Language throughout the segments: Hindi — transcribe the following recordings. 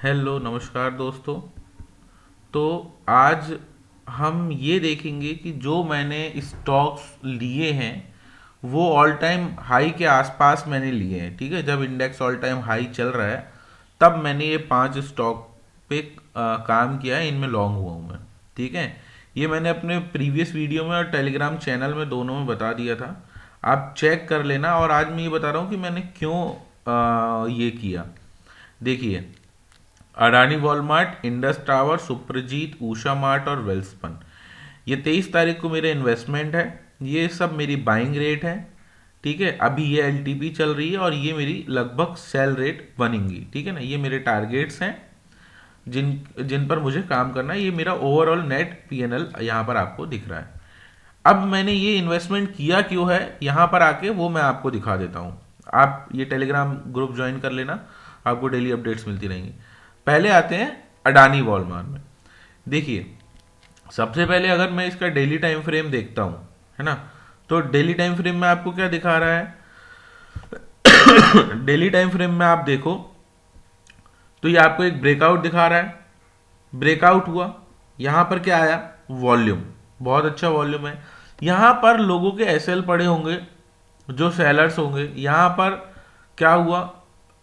हेलो नमस्कार दोस्तों। तो आज हम ये देखेंगे कि जो मैंने स्टॉक्स लिए हैं वो ऑल टाइम हाई के आसपास मैंने लिए हैं। ठीक है, जब इंडेक्स ऑल टाइम हाई चल रहा है तब मैंने ये 5 स्टॉक पे काम किया है, इनमें लॉन्ग हुआ हूँ मैं। ठीक है, ये मैंने अपने प्रीवियस वीडियो में और टेलीग्राम चैनल में दोनों में बता दिया था, आप चेक कर लेना। और आज मैं ये बता रहा हूँ कि मैंने क्यों ये किया। देखिए, Adani Walmart, Indus tower, Suprajit, Usha mart और वेल्सपन, ये 23 तारीख को मेरे इन्वेस्टमेंट है। ये सब मेरी बाइंग रेट है। ठीक है, अभी ये एलटीपी चल रही है और ये मेरी लगभग सेल रेट बनेंगी। ठीक है ना, ये मेरे टारगेट्स हैं जिन जिन पर मुझे काम करना है। ये मेरा ओवरऑल नेट पीएनएल यहाँ पर आपको दिख रहा है। अब मैंने ये इन्वेस्टमेंट किया क्यों है यहाँ पर आके, वो मैं आपको दिखा देता हूँ। आप ये टेलीग्राम ग्रुप ज्वाइन कर लेना, आपको डेली अपडेट्स मिलती रहेंगी। पहले आते हैं अडानी वॉलमार्ट में। देखिए, सबसे पहले अगर मैं इसका डेली टाइम फ्रेम देखता हूँ, है ना, तो डेली टाइम फ्रेम में आपको क्या दिखा रहा है। डेली टाइम फ्रेम में आप देखो तो ये आपको एक ब्रेकआउट दिखा रहा है। ब्रेकआउट हुआ, यहां पर क्या आया, वॉल्यूम, बहुत अच्छा वॉल्यूम है। यहां पर लोगों के एसएल पड़े होंगे, जो सेलर्स होंगे। यहां पर क्या हुआ,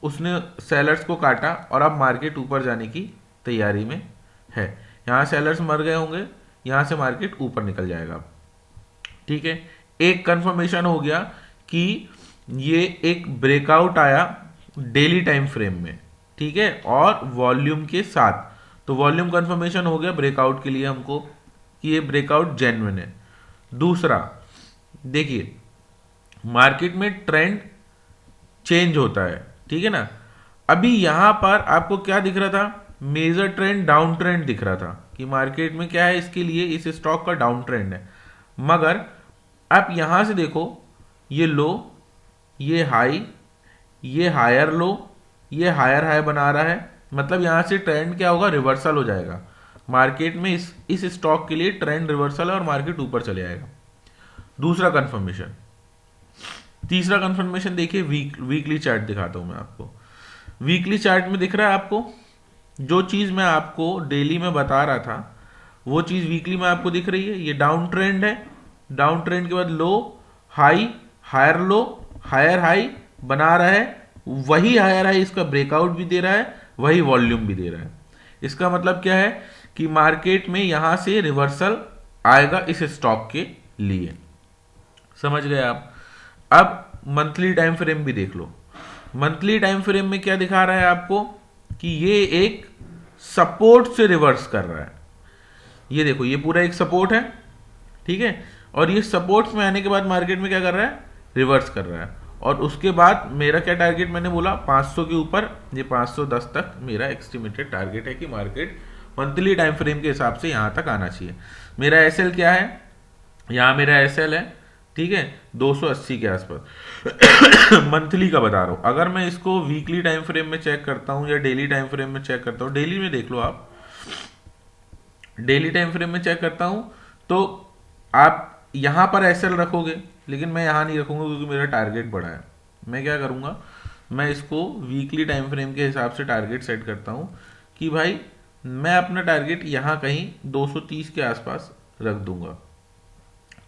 उसने सेलर्स को काटा और अब मार्केट ऊपर जाने की तैयारी में है। यहां सेलर्स मर गए होंगे, यहां से मार्केट ऊपर निकल जाएगा। ठीक है, एक कंफर्मेशन हो गया कि ये एक ब्रेकआउट आया डेली टाइम फ्रेम में। ठीक है, और वॉल्यूम के साथ, तो वॉल्यूम कंफर्मेशन हो गया ब्रेकआउट के लिए हमको कि ये ब्रेकआउट जेन्युइन है। दूसरा, देखिए, मार्केट में ट्रेंड चेंज होता है। ठीक है ना, अभी यहां पर आपको क्या दिख रहा था, मेजर ट्रेंड डाउन ट्रेंड दिख रहा था कि मार्केट में क्या है, इसके लिए इस स्टॉक का डाउन ट्रेंड है। मगर आप यहां से देखो, ये लो, ये हाई, ये हायर लो, ये हायर हाई बना रहा है। मतलब यहां से ट्रेंड क्या होगा, रिवर्सल हो जाएगा। मार्केट में इस स्टॉक के लिए ट्रेंड रिवर्सल है और मार्केट ऊपर चले जाएगा। दूसरा कंफर्मेशन। तीसरा कंफर्मेशन देखिए, वीकली चार्ट दिखाता हूं मैं आपको। वीकली चार्ट में दिख रहा है आपको, जो चीज मैं आपको डेली में बता रहा था वो चीज वीकली में आपको दिख रही है। ये डाउन ट्रेंड है, डाउन ट्रेंड के बाद low, high, higher low, higher high बना रहा है। वही हायर हाई इसका ब्रेकआउट भी दे रहा है, वही वॉल्यूम भी दे रहा है। इसका मतलब क्या है कि मार्केट में यहां से रिवर्सल आएगा इस स्टॉक के लिए। समझ गए आप। अब मंथली टाइम फ्रेम भी देख लो। मंथली टाइम फ्रेम में क्या दिखा रहा है आपको कि ये एक सपोर्ट से रिवर्स कर रहा है। ये देखो, ये पूरा एक सपोर्ट है। ठीक है, और ये सपोर्ट में आने के बाद मार्केट में क्या कर रहा है, रिवर्स कर रहा है। और उसके बाद मेरा क्या टारगेट, मैंने बोला 500 के ऊपर, ये 510 तक मेरा एस्टिमेटेड टारगेट है कि मार्केट मंथली टाइम फ्रेम के हिसाब से यहां तक आना चाहिए। मेरा एसएल क्या है, यहां मेरा एसएल है, ठीक है, 280 के आसपास। मंथली का बता रहा हूं। अगर मैं इसको वीकली टाइम फ्रेम में चेक करता हूं या डेली टाइम फ्रेम में चेक करता हूं, डेली में देख लो आप, डेली टाइम फ्रेम में चेक करता हूं, तो आप यहां पर एसएल रखोगे, लेकिन मैं यहां नहीं रखूंगा क्योंकि मेरा टारगेट बड़ा है। मैं क्या करूंगा, मैं इसको वीकली टाइम फ्रेम के हिसाब से टारगेट सेट करता हूं कि भाई मैं अपना टारगेट यहां कहीं 230 के आसपास रख दूंगा,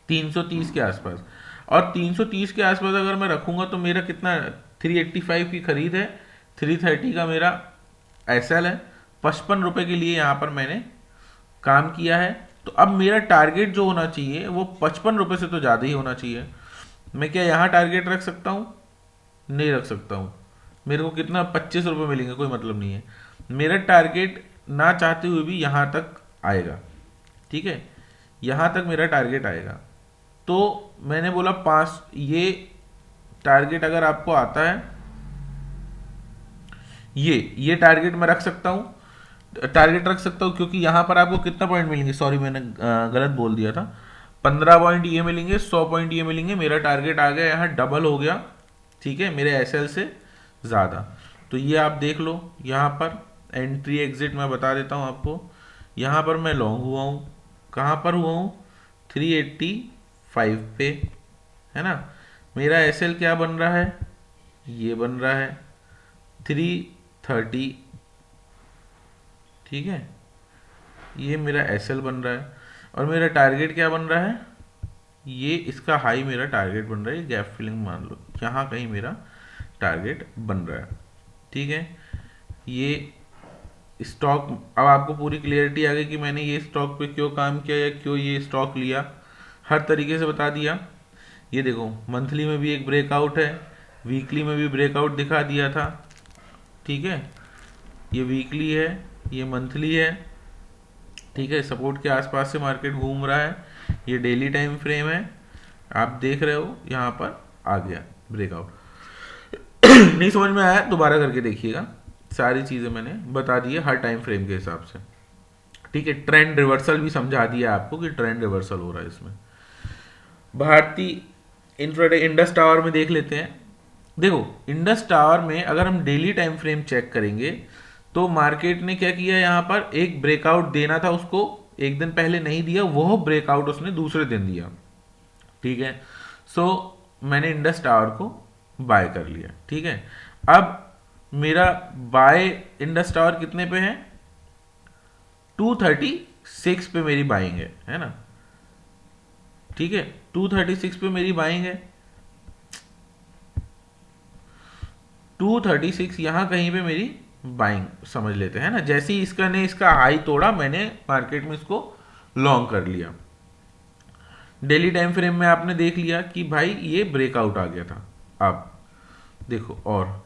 330 के आसपास। और 330 के आसपास अगर मैं रखूंगा तो मेरा कितना, 385 की खरीद है, 330 का मेरा एसएल है। 55 रुपए के लिए यहां पर मैंने काम किया है। तो अब मेरा टारगेट जो होना चाहिए वो 55 रुपए से तो ज्यादा ही होना चाहिए। मैं क्या यहां टारगेट रख सकता हूं, नहीं रख सकता हूं। मेरे को कितना, 25 रुपए मिलेंगे, कोई मतलब नहीं है। मेरा टारगेट ना चाहते हुए भी यहां तक आएगा। ठीक है, यहां तक मेरा टारगेट आएगा। तो मैंने बोला 5, ये टारगेट अगर आपको आता है, ये टारगेट मैं रख सकता हूं, टारगेट रख सकता हूं क्योंकि यहां पर आपको कितना पॉइंट मिलेंगे, सॉरी मैंने गलत बोल दिया था। 15 पॉइंट ये मिलेंगे, 100 पॉइंट ये मिलेंगे। मेरा टारगेट आ गया यहाँ, डबल हो गया। ठीक है, मेरे एसएल से ज्यादा। तो ये आप देख लो, यहाँ पर एंट्री एग्जिट मैं बता देता हूँ आपको। यहाँ पर मैं लॉन्ग हुआ हूँ, कहाँ पर हुआ हूँ, 385 पे, है ना। मेरा एसएल क्या बन रहा है, ये बन रहा है 330, ठीक है, ये मेरा एसएल बन रहा है और मेरा टारगेट क्या बन रहा है, ये इसका हाई मेरा टारगेट बन रहा है, गैप फिलिंग मान लो यहाँ कहीं मेरा टारगेट बन रहा है। ठीक है, ये स्टॉक, अब आपको पूरी क्लियरिटी आ गई कि मैंने ये स्टॉक पे क्यों काम किया या क्यों ये स्टॉक लिया, हर तरीके से बता दिया। ये देखो मंथली में भी एक ब्रेकआउट है, वीकली में भी ब्रेकआउट दिखा दिया था। ठीक है, ये वीकली है, ये मंथली है। ठीक है, सपोर्ट के आसपास से मार्केट घूम रहा है, ये डेली टाइम फ्रेम है, आप देख रहे हो यहाँ पर आ गया ब्रेकआउट। नहीं समझ में आया दोबारा करके देखिएगा, सारी चीजें मैंने बता दी है हर टाइम फ्रेम के हिसाब से। ठीक है, ट्रेंड रिवर्सल भी समझा दिया आपको कि ट्रेंड रिवर्सल हो रहा है इसमें। भारतीय इंट्राडे इंडस टावर में देख लेते हैं। देखो इंडस टावर में अगर हम डेली टाइम फ्रेम चेक करेंगे तो मार्केट ने क्या किया, यहाँ पर एक ब्रेकआउट देना था उसको, एक दिन पहले नहीं दिया, वो ब्रेकआउट उसने दूसरे दिन दिया। ठीक है, सो मैंने इंडस टावर को बाय कर लिया। ठीक है, अब मेरा बाय इंडस टावर कितने पे है, 236 पे मेरी बाइंग है ना। ठीक है, 236 पे मेरी बाइंग है, 236 यहां कहीं पे मेरी बाइंग समझ लेते हैं ना। जैसे ही इसका हाई तोड़ा, मैंने मार्केट में इसको लॉन्ग कर लिया। डेली टाइम फ्रेम में आपने देख लिया कि भाई ये ब्रेकआउट आ गया था। अब देखो और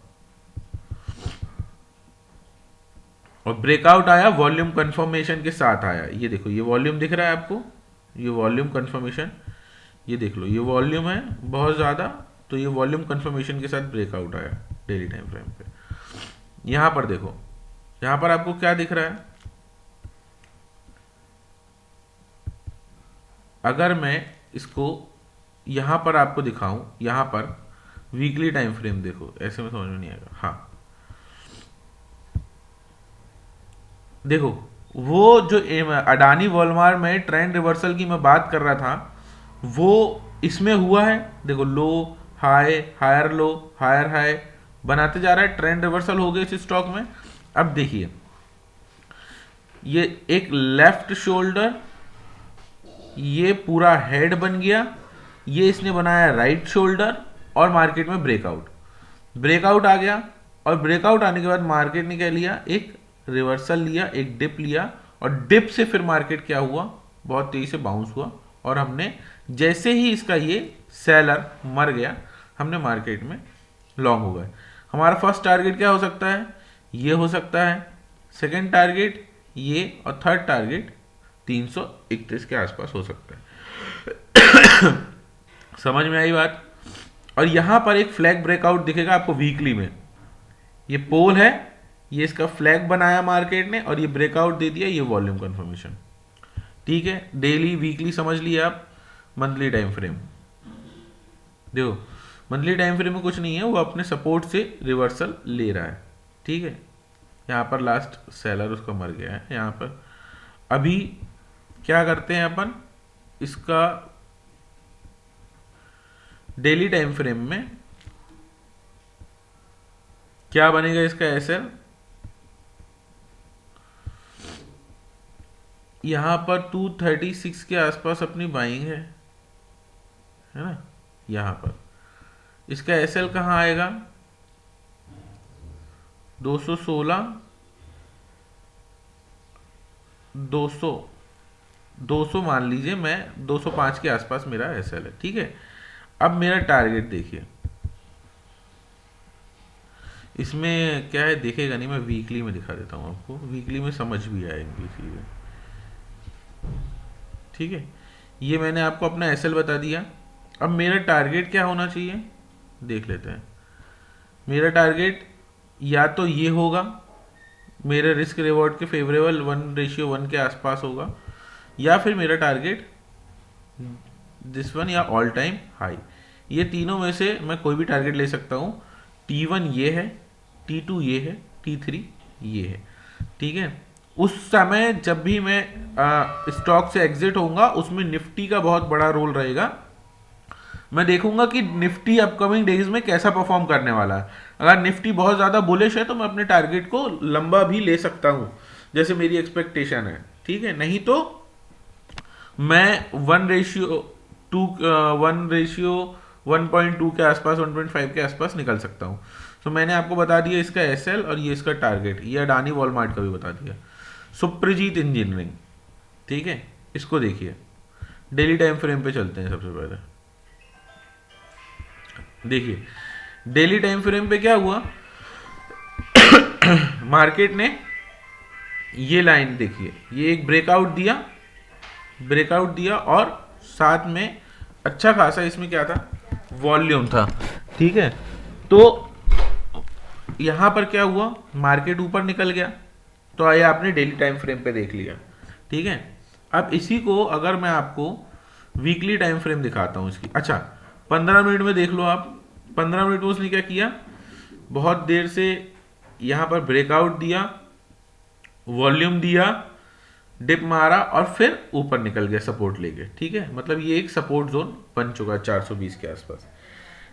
ब्रेकआउट आया, वॉल्यूम कंफर्मेशन के साथ आया। ये देखो ये वॉल्यूम दिख रहा है आपको, ये वॉल्यूम कंफर्मेशन, ये देख लो ये वॉल्यूम है बहुत ज्यादा, तो ये वॉल्यूम कंफर्मेशन के साथ ब्रेकआउट आया डेली टाइम फ्रेम पे। यहां पर देखो, यहां पर आपको क्या दिख रहा है, अगर मैं इसको यहां पर आपको दिखाऊं, यहां पर वीकली टाइम फ्रेम देखो, ऐसे में समझ में नहीं आएगा। हाँ देखो, वो जो अडानी वॉलमार में ट्रेंड रिवर्सल की मैं बात कर रहा था, वो इसमें हुआ है। देखो low high, higher low, higher high बनाते जा रहा है, ट्रेंड रिवर्सल हो गया इस स्टॉक में। अब देखिए ये एक लेफ्ट शोल्डर, ये पूरा हेड बन गया, ये इसने बनाया राइट शोल्डर और मार्केट में ब्रेकआउट आ गया। और ब्रेकआउट आने के बाद मार्केट ने क्या लिया, एक रिवर्सल लिया, एक डिप लिया, और डिप से फिर मार्केट क्या हुआ, बहुत तेजी से बाउंस हुआ। और हमने जैसे ही इसका ये सेलर मर गया, हमने मार्केट में लॉन्ग हो गए। हमारा फर्स्ट टारगेट क्या हो सकता है, ये हो सकता है, सेकंड टारगेट ये, और थर्ड टारगेट 331 के आसपास हो सकता है। समझ में आई बात। और यहां पर एक फ्लैग ब्रेकआउट दिखेगा आपको वीकली में, ये पोल है, ये इसका फ्लैग बनाया मार्केट ने और ये ब्रेकआउट दे दिया, ये वॉल्यूम कंफर्मेशन। ठीक है, डेली वीकली समझ लिया आप। मंथली टाइम फ्रेम देखो, मंथली टाइम फ्रेम में कुछ नहीं है, वो अपने सपोर्ट से रिवर्सल ले रहा है। ठीक है, यहां पर लास्ट सेलर उसका मर गया है। यहां पर अभी क्या करते हैं अपन, इसका डेली टाइम फ्रेम में क्या बनेगा, इसका एसएल यहां पर 236 के आसपास अपनी बाइंग है ना। यहां पर इसका एसएल कहां आएगा, 216, 200 मान लीजिए, मैं 205 के आसपास मेरा एसएल है। ठीक है, अब मेरा टारगेट देखिए, इसमें क्या है दिखेगा नहीं, मैं वीकली में दिखा देता हूं आपको, वीकली में समझ भी आएंगी चीजें। ठीक है, ये मैंने आपको अपना एसएल बता दिया। अब मेरा टारगेट क्या होना चाहिए देख लेते हैं। मेरा टारगेट या तो ये होगा, मेरे रिस्क रिवॉर्ड के फेवरेबल 1:1 के आसपास होगा, या फिर मेरा टारगेट दिस वन या ऑल टाइम हाई। ये तीनों में से मैं कोई भी टारगेट ले सकता हूं। T1 ये है, T2 ये है, T3 ये है। ठीक है, उस समय जब भी मैं स्टॉक से एग्जिट होऊंगा, उसमें निफ्टी का बहुत बड़ा रोल रहेगा। मैं देखूंगा कि निफ्टी अपकमिंग डेज में कैसा परफॉर्म करने वाला है। अगर निफ्टी बहुत ज्यादा बुलिश है तो मैं अपने टारगेट को लंबा भी ले सकता हूं। जैसे मेरी एक्सपेक्टेशन है, ठीक है। नहीं तो मैं 1:1 के आसपास, 1.5 के आसपास निकल सकता हूँ। तो मैंने आपको बता दिया इसका एसएल और ये इसका टारगेट, ये अडानी वॉलमार्ट का भी बता दिया। सुप्रजीत इंजीनियरिंग, ठीक है, इसको देखिए, डेली टाइम फ्रेम पे चलते हैं सबसे पहले। देखिए डेली टाइम फ्रेम पे क्या हुआ, मार्केट ने ये लाइन देखिए, ये एक ब्रेकआउट दिया और साथ में अच्छा खासा इसमें क्या था, वॉल्यूम था, ठीक है। तो यहां पर क्या हुआ, मार्केट ऊपर निकल गया, तो आइए आपने डेली टाइम फ्रेम पे देख लिया, ठीक है। अब इसी को अगर मैं आपको वीकली टाइम फ्रेम दिखाता हूं इसकी, अच्छा 15 मिनट में देख लो आप। 15 मिनट में उसने क्या किया, बहुत देर से यहां पर ब्रेकआउट दिया, वॉल्यूम दिया, डिप मारा और फिर ऊपर निकल गया सपोर्ट लेके, ठीक है। मतलब ये एक सपोर्ट जोन बन चुका है 420 के आसपास,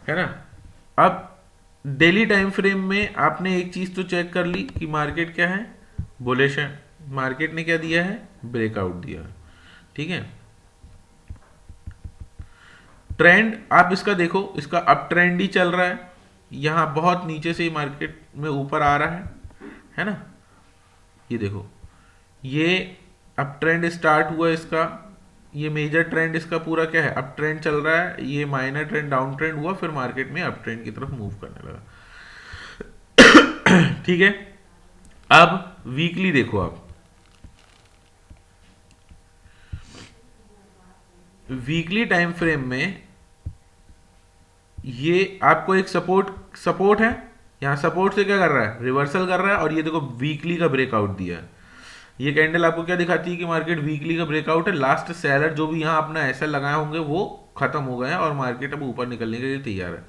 है ना। अब डेली टाइम फ्रेम में आपने एक चीज तो चेक कर ली कि मार्केट क्या है, बुलिश है। मार्केट ने क्या दिया है, ब्रेकआउट दिया है, ठीक है। ट्रेंड आप इसका देखो, इसका अप ट्रेंड ही चल रहा है, यहां बहुत नीचे से ही मार्केट में ऊपर आ रहा है ना। ये देखो, ये अप ट्रेंड स्टार्ट हुआ इसका, ये मेजर ट्रेंड इसका पूरा क्या है, अप ट्रेंड चल रहा है, ये माइनर ट्रेंड डाउन ट्रेंड हुआ, फिर मार्केट में अप ट्रेंड की तरफ मूव करने लगा, ठीक है। अब वीकली देखो आप, वीकली टाइम फ्रेम में ये आपको एक सपोर्ट है, यहां सपोर्ट से क्या कर रहा है, रिवर्सल कर रहा है, और ये देखो वीकली का ब्रेकआउट दिया है। ये कैंडल आपको क्या दिखाती है कि मार्केट वीकली का ब्रेकआउट है, लास्ट सेलर जो भी यहां अपना ऐसा लगाए होंगे वो खत्म हो गए हैं और मार्केट अब ऊपर निकलने के लिए तैयार है।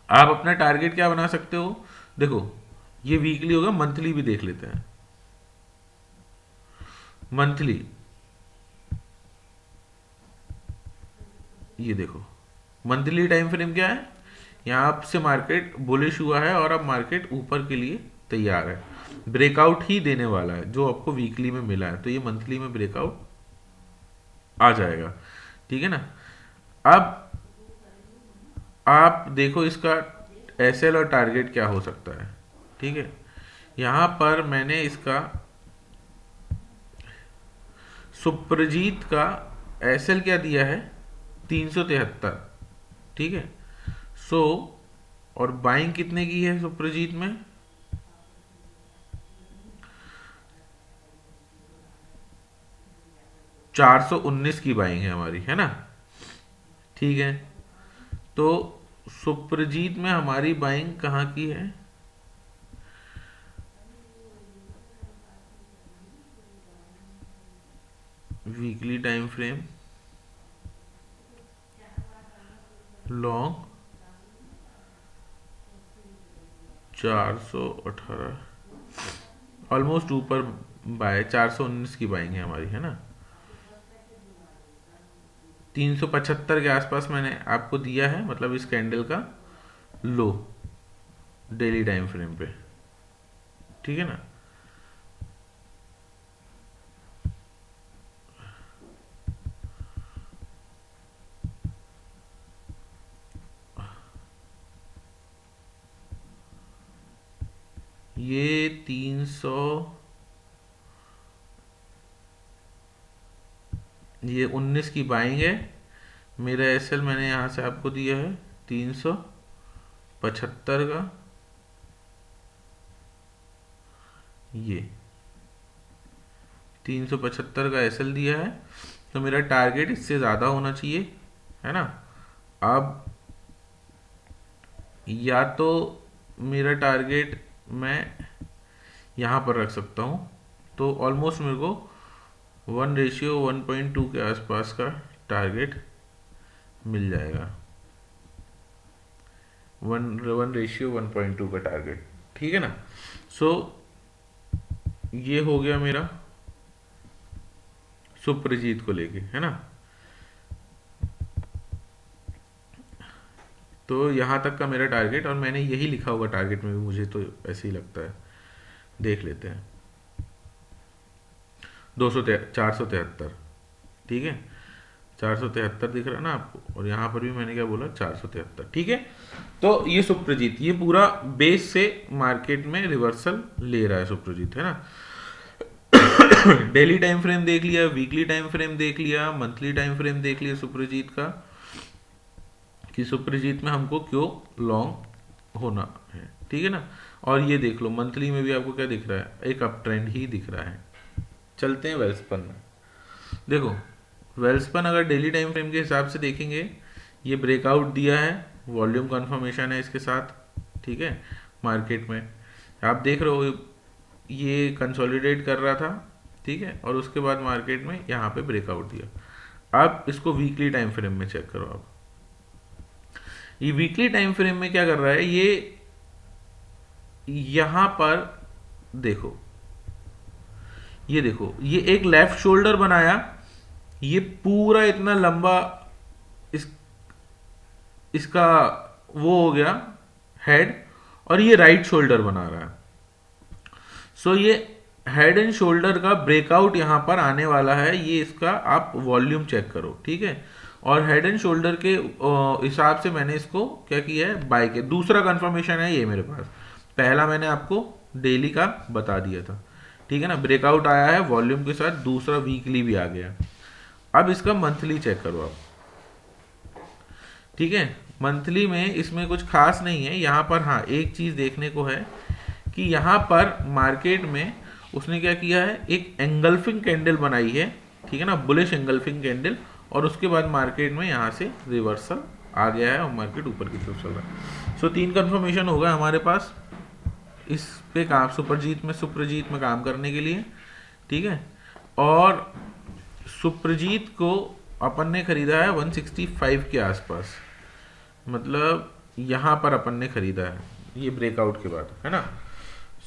आप अपना टारगेट क्या बना सकते हो, देखो ये वीकली होगा, मंथली भी देख लेते हैं। मंथली ये देखो, मंथली टाइम फ्रेम क्या है, यहां से मार्केट बुलिश हुआ है और अब मार्केट ऊपर के लिए तैयार है, ब्रेकआउट ही देने वाला है जो आपको वीकली में मिला है, तो ये मंथली में ब्रेकआउट आ जाएगा, ठीक है ना। अब आप देखो इसका एसएल और टारगेट क्या हो सकता है, ठीक है। यहां पर मैंने इसका सुप्रजीत का एसएल क्या दिया है, 373, ठीक है। सो और बाइंग कितने की है सुप्रजीत में, 419 की बाइंग है हमारी, है ना, ठीक है। तो सुप्रजीत में हमारी बाइंग कहाँ की है, weekly time frame, long 418, almost ऊपर बाय 419 की बाइंग है हमारी, है ना। 375 के आसपास मैंने आपको दिया है, मतलब इस कैंडल का लो डेली टाइम फ्रेम पे, ठीक है ना। ये 300, ये 19 की बाइंग है, मेरा एसएल मैंने यहां से आपको दिया है 375 का, ये 375 का एसएल दिया है, तो मेरा टारगेट इससे ज़्यादा होना चाहिए, है ना। अब या तो मेरा टारगेट मैं यहाँ पर रख सकता हूँ, तो ऑलमोस्ट मेरे को 1:1.2 के आसपास का टारगेट मिल जाएगा, 1:1.2 का टारगेट, ठीक है ना। सो ये हो गया मेरा सुप्रजीत को लेके, है ना। तो यहां तक का मेरा टारगेट, और मैंने यही लिखा होगा टारगेट में भी, मुझे तो ऐसे ही लगता है, देख लेते हैं। 473, ठीक है, 473 दिख रहा है ना आपको, और यहाँ पर भी मैंने क्या बोला, 473, ठीक है। तो ये सुप्रजीत, ये पूरा बेस से मार्केट में रिवर्सल ले रहा है सुप्रजीत, है ना। डेली टाइम फ्रेम देख लिया, वीकली टाइम फ्रेम देख लिया, मंथली टाइम फ्रेम देख लिया सुप्रजीत का, कि सुप्रजीत में हमको क्यों लॉन्ग होना है, ठीक है ना। और ये देख लो मंथली में भी आपको क्या दिख रहा है, एक अप ट्रेंड ही दिख रहा है। चलते हैं वेल्सपन में। देखो वेल्सपन अगर डेली टाइम फ्रेम के हिसाब से देखेंगे, ये ब्रेकआउट दिया है, वॉल्यूम कंफर्मेशन है इसके साथ, ठीक है। मार्केट में आप देख रहे हो ये कंसोलिडेट कर रहा था, ठीक है, और उसके बाद मार्केट में यहाँ पे ब्रेकआउट दिया। अब इसको वीकली टाइम फ्रेम में चेक करो आप, ये वीकली टाइम फ्रेम में क्या कर रहा है, ये यहां पर देखो, ये देखो, ये एक लेफ्ट शोल्डर बनाया, ये पूरा इतना लंबा इस इसका वो हो गया हेड, और ये राइट शोल्डर बना रहा है। सो ये हेड एंड शोल्डर का ब्रेकआउट यहां पर आने वाला है, ये इसका आप वॉल्यूम चेक करो, ठीक है। और हेड एंड शोल्डर के हिसाब से मैंने इसको क्या किया है, बाय के दूसरा कंफर्मेशन है ये मेरे पास, पहला मैंने आपको डेली का बता दिया था, ठीक है ना। ब्रेकआउट आया है वॉल्यूम के साथ, दूसरा वीकली भी आ गया। अब इसका मंथली चेक करो आप, ठीक है। मंथली में इसमें कुछ खास नहीं है, यहाँ पर हाँ एक चीज देखने को है कि यहाँ पर मार्केट में उसने क्या किया है, एक एंगल्फिंग कैंडल बनाई है, ठीक है ना, बुलिश एंगल्फिंग कैंडल, और उसके बाद मार्केट में यहाँ से रिवर्सल आ गया है और मार्केट ऊपर की तरफ चल रहा है। सो 3 कंफर्मेशन हो गए हमारे पास इस पे काम, सुप्रजीत में काम करने के लिए, ठीक है। और सुप्रजीत को अपन ने खरीदा है 165 के आसपास, मतलब यहाँ पर अपन ने खरीदा है ये ब्रेकआउट के बाद, है ना।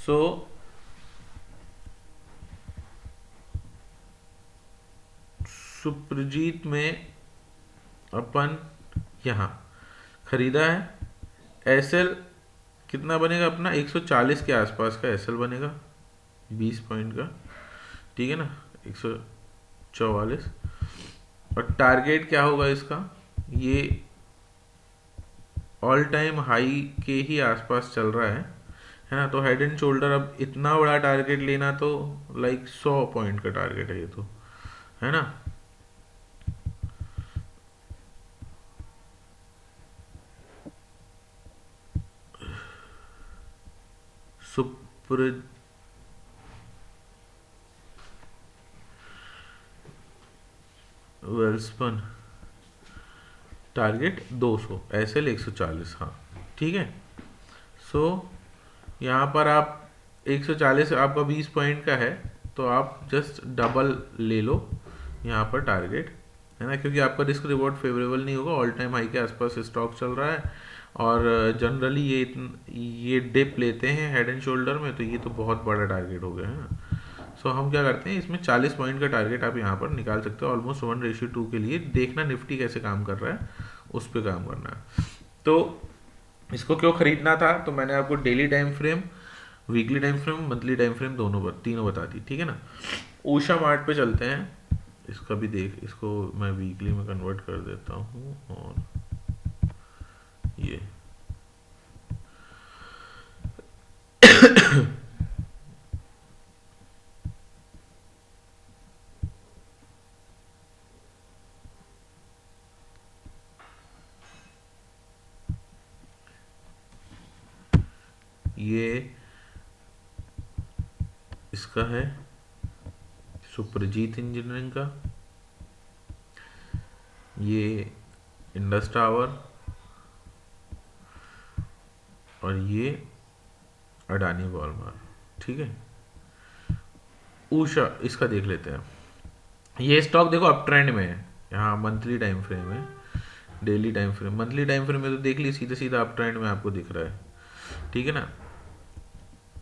सो सुप्रजीत में अपन यहाँ खरीदा है। एसएल कितना बनेगा अपना, 140 के आसपास का एसएल बनेगा, 20 पॉइंट का, ठीक है ना, 144। और टारगेट क्या होगा इसका, ये ऑल टाइम हाई के ही आसपास चल रहा है ना। तो हेड एंड शोल्डर, अब इतना बड़ा टारगेट लेना तो लाइक 100 पॉइंट का टारगेट है ये तो, है ना। सुपर वेल्सपन टारगेट 200, एसएल 140, हाँ ठीक है। सो यहाँ पर आप 140 आपका 20 पॉइंट का है, तो आप जस्ट डबल ले लो यहाँ पर टारगेट, है ना, क्योंकि आपका रिस्क रिवॉर्ड फेवरेबल नहीं होगा। ऑल टाइम हाई के आसपास स्टॉक चल रहा है, और जनरली ये डिप लेते हैं हेड एंड शोल्डर में, तो ये तो बहुत बड़ा टारगेट हो गया है ना। सो हम क्या करते हैं, इसमें 40 पॉइंट का टारगेट आप यहाँ पर निकाल सकते हो, ऑलमोस्ट 1:2 के लिए। देखना निफ्टी कैसे काम कर रहा है, उस पर काम करना है। तो इसको क्यों खरीदना था, तो मैंने आपको daily time frame, weekly time frame, monthly time frame तीनों बता दी, ठीक है ना। ऊषा मार्ट पे चलते हैं, इसका भी देख, इसको मैं वीकली में कन्वर्ट कर देता हूँ, और ये ये इसका है सुप्रजीत इंजीनियरिंग का, ये इंडस टावर, और ये अडानी वॉलमार्ट, ठीक है। ऊषा इसका देख लेते हैं। ये स्टॉक देखो अप ट्रेंड में है, यहाँ मंथली टाइम फ्रेम है, daily time frame, monthly time frame में तो देख ली सीधा सीधा अप ट्रेंड में आपको दिख रहा है, ठीक है ना।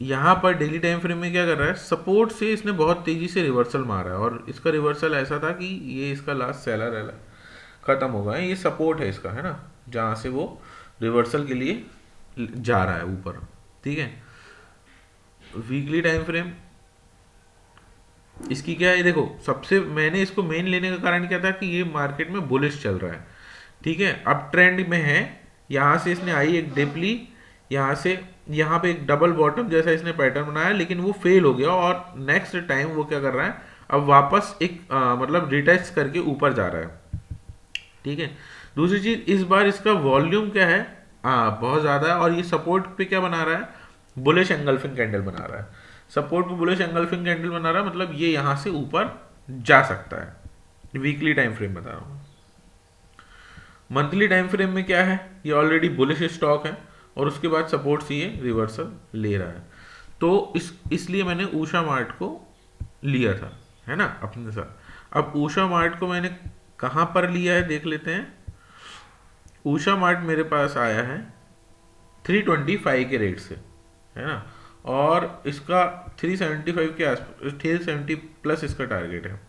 यहाँ पर डेली टाइम फ्रेम में क्या कर रहा है, सपोर्ट से इसने बहुत तेजी से रिवर्सल मारा है, और इसका रिवर्सल ऐसा था कि ये इसका लास्ट सेलर है, खत्म हो गया है, ये सपोर्ट है इसका, है ना, जहाँ से वो रिवर्सल के लिए जा रहा है ऊपर, ठीक है। वीकली टाइम फ्रेम, इसकी क्या है, देखो सबसे मैंने इसको मेन लेने का कारण क्या था कि ये मार्केट में बुलिश चल रहा है, ठीक है, अब ट्रेंड में है। यहाँ से इसने आई एक डिप ली, यहाँ से यहाँ पे एक डबल बॉटम जैसा इसने पैटर्न बनाया, लेकिन वो फेल हो गया और नेक्स्ट टाइम वो क्या कर रहा है, अब वापस एक मतलब रिटेस्ट करके ऊपर जा रहा है, ठीक है। दूसरी चीज, इस बार इसका वॉल्यूम क्या है, बहुत ज्यादा है, और ये सपोर्ट पे क्या बना रहा है, बुलिश एंगल्फिंग कैंडल बना रहा है। सपोर्ट पे बुलिश एंगल्फिंग कैंडल बना रहा है, मतलब ये यहां से ऊपर जा सकता है। वीकली टाइम फ्रेम बता रहा हूं। मंथली टाइम फ्रेम में क्या है, ये ऑलरेडी बुलिश स्टॉक है और उसके बाद सपोर्ट से ये रिवर्सल ले रहा है, तो इसलिए मैंने ऊषा मार्ट को लिया था, है ना, अपने साथ। अब ऊषा मार्ट को मैंने कहां पर लिया है देख लेते हैं। ऊषा मार्ट मेरे पास आया है 325 के रेट से, है ना, और इसका 375 के आसपास, 370 प्लस इसका टारगेट है,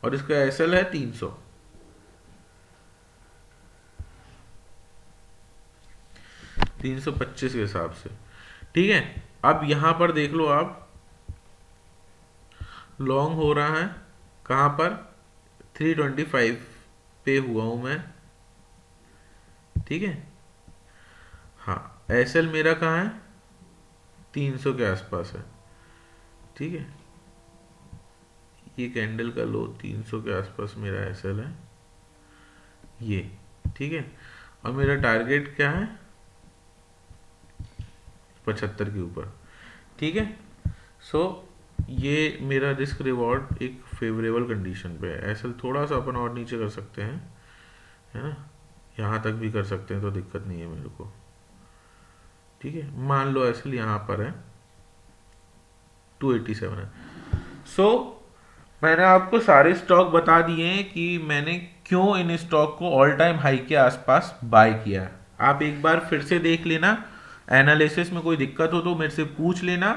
और इसका एसएल है 300, 325 के हिसाब से, ठीक है। अब यहां पर देख लो आप, लॉन्ग हो रहा है कहां पर, 325 पे हुआ हूं मैं, ठीक है। हाँ, एसएल मेरा कहाँ है, 300 के आसपास है, ठीक है। ये कैंडल का लो 300 के आसपास मेरा एसएल है, ये, ठीक है। और मेरा टारगेट क्या है, 75 के ऊपर, ठीक है। सो ये मेरा रिस्क रिवॉर्ड एक फेवरेबल कंडीशन पे है। एसएल थोड़ा सा अपन और नीचे कर सकते हैं, है ना, यहाँ तक भी कर सकते हैं तो दिक्कत नहीं है मेरे को, ठीक है। मान लो एसएल यहाँ पर है 287 है। सो मैंने आपको सारे स्टॉक बता दिए हैं कि मैंने क्यों इन स्टॉक को ऑल टाइम हाई के आसपास बाय किया। आप एक बार फिर से देख लेना, एनालिसिस में कोई दिक्कत हो तो मेरे से पूछ लेना,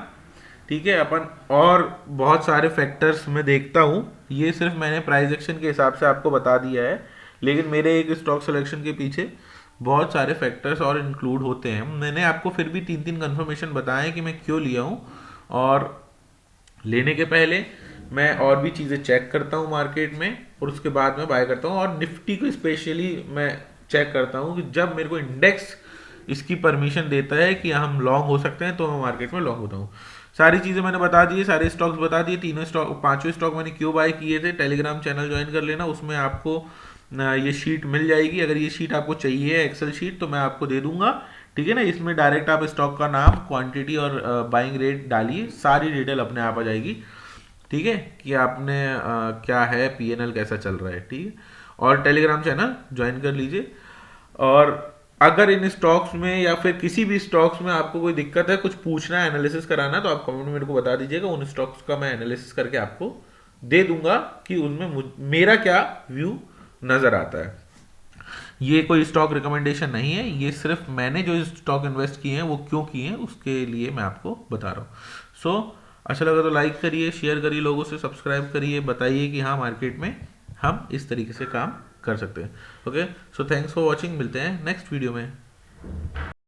ठीक है। अपन और बहुत सारे फैक्टर्स मैं देखता हूँ, ये सिर्फ मैंने प्राइस एक्शन के हिसाब से आपको बता दिया है, लेकिन मेरे एक स्टॉक सिलेक्शन के पीछे बहुत सारे फैक्टर्स और इंक्लूड होते हैं। मैंने आपको फिर भी 3-3 कंफर्मेशन बताए कि मैं क्यों लिया हूँ, और लेने के पहले मैं और भी चीज़ें चेक करता हूँ मार्केट में, और उसके बाद मैं बाय करता हूँ। और निफ्टी को स्पेशली मैं चेक करता हूँ कि जब मेरे को इंडेक्स इसकी परमिशन देता है कि हम लॉन्ग हो सकते हैं, तो मैं मार्केट में लॉन्ग होता हूँ। सारी चीज़ें मैंने बता दी, सारे स्टॉक्स बता दिए, तीनों स्टॉक, पांचों स्टॉक मैंने क्यों बाय किए थे। टेलीग्राम चैनल ज्वाइन कर लेना, उसमें आपको ये शीट मिल जाएगी। अगर ये शीट आपको चाहिए, एक्सेल शीट, तो मैं आपको दे दूंगा, ठीक है ना। इसमें डायरेक्ट आप स्टॉक का नाम, क्वांटिटी और बाइंग रेट डालिए, सारी डिटेल अपने आप आ जाएगी, ठीक है, कि आपने क्या है, पीएनएल कैसा चल रहा है, ठीक है। और टेलीग्राम चैनल ज्वाइन कर लीजिए। और अगर इन स्टॉक्स में या फिर किसी भी स्टॉक्स में आपको कोई दिक्कत है, कुछ पूछना है, एनालिसिस कराना है, तो आप कमेंट में मेरे को बता दीजिएगा। उन स्टॉक्स का मैं एनालिसिस करके आपको दे दूंगा कि उनमें मेरा क्या व्यू नजर आता है। ये कोई स्टॉक रिकमेंडेशन नहीं है, ये सिर्फ मैंने जो स्टॉक इन्वेस्ट किए हैं वो क्यों किए हैं उसके लिए मैं आपको बता रहा हूँ। सो अच्छा लगा तो लाइक करिए, शेयर करिए, लोगों से सब्सक्राइब करिए, बताइए कि हाँ मार्केट में हम इस तरीके से काम कर सकते हैं। Okay, so thanks for watching, मिलते हैं नेक्स्ट वीडियो में।